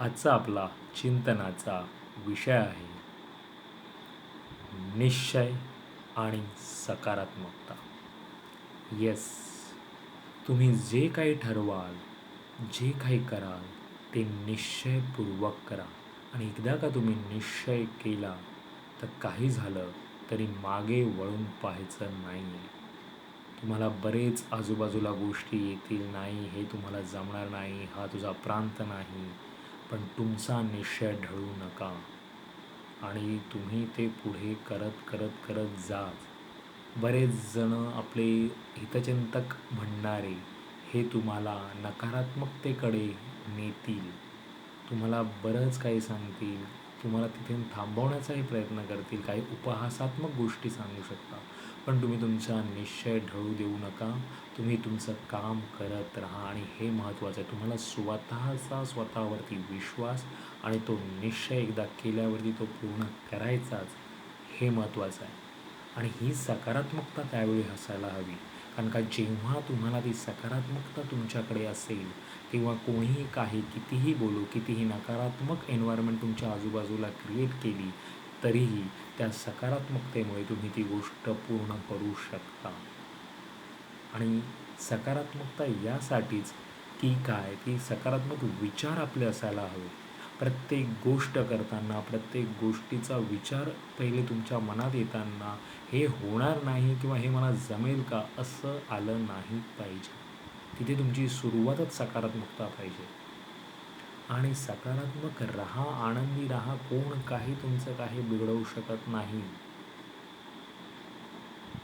आजचा आपला चिंतनाचा विषय आहे निश्चय आणि सकारात्मकता. येस, तुम्ही जे काही ठरवाल, जे काही कराल ते निश्चयपूर्वक करा. आणि एकदा का तुम्ही निश्चय केला तर काही झालं तरी मागे वळून पाहायचं नाही आहे. तुम्हाला बरेच आजूबाजूला गोष्टी येतील, नाही हे तुम्हाला जमणार नाही, हा तुझा प्रांत नाही, पण तुमचा निश्चय ढळू नका आणि तुम्ही ते पुढे करत करत करत जा. बरेच जण आपले हितचिंतक म्हणणारे हे तुम्हाला नकारात्मकतेकडे नेतील, तुम्हाला बरंच काही सांगतील, तुम्हाला तिथे थांबवण्याचाही प्रयत्न करतील, काही उपहासात्मक गोष्टी सांगू शकतात, पण तुम्ही तुमचा निश्चय ढळू देऊ नका. तुम्ही तुमचं काम करत राहा आणि हे महत्त्वाचं आहे. तुम्हाला स्वतःवरती विश्वास आणि तो निश्चय एकदा केल्यावरती तो पूर्ण करायचाच, हे महत्त्वाचं आहे. आणि ही सकारात्मकता त्यावेळी असायला हवी, कारण का जेव्हा तुम्हाला ती सकारात्मकता तुमच्याकडे असेल किंवा कोणीही काही कितीही बोलू, कितीही नकारात्मक एन्व्हायरमेंट तुमच्या आजूबाजूला क्रिएट केली तरीही त्या सकारात्मकतेमुळे तुम्ही ती गोष्ट पूर्ण करू शकता. आणि सकारात्मकता यासाठीच की काय, की सकारात्मक विचार आपले असायला हवे. प्रत्येक गोष्ट करताना, प्रत्येक गोष्टीचा विचार पहिले तुमच्या मनात येताना हे होणार नाही किंवा हे मला जमेल का असं आलं नाही पाहिजे. तिथे तुमची सुरुवातच सकारात्मकता पाहिजे. आणि सकारात्मक राहा, आनंदी राहा, कोण काही तुमचं काही बिघडवू शकत नाही.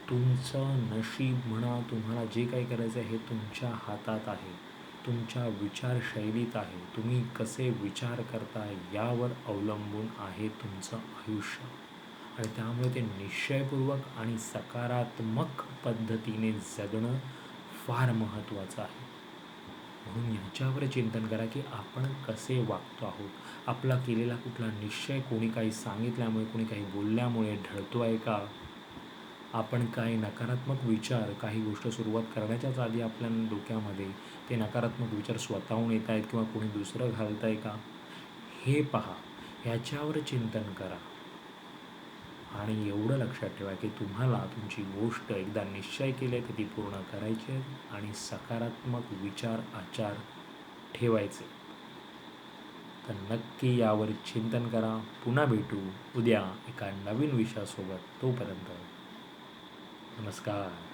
तुमचं नशीब म्हणा, तुम्हाला जे काही करायचं आहे हे तुमच्या हातात आहे, तुमच्या विचारशैलीत आहे. तुम्ही कसे विचार करता यावर अवलंबून आहे तुमचं आयुष्य. आणि त्यामुळे ते निश्चयपूर्वक आणि सकारात्मक पद्धतीने जगणं फार महत्त्वाचं आहे. म्हणून ह्याच्यावर चिंतन करा की आपण कसे वागतो आहोत. आपला केलेला कुठला निश्चय कोणी काही सांगितल्यामुळे, कोणी काही बोलल्यामुळे ढळतो आहे का? आपण काही नकारात्मक विचार, काही गोष्ट सुरुवात करण्याच्याच आधी आपल्या डोक्यामध्ये ते नकारात्मक विचार स्वतःहून येत आहेत किंवा कोणी दुसरं घालत आहे का, हे पहा. ह्याच्यावर चिंतन करा. आणि एवढं लक्षात ठेवा की तुम्हाला तुमची गोष्ट एकदा निश्चय केली तर ती पूर्ण करायची आहे आणि सकारात्मक विचार आचार ठेवायचे. तर नक्की यावर चिंतन करा. पुन्हा भेटू उद्या एका नवीन विषयासोबत. तोपर्यंत नमस्कार.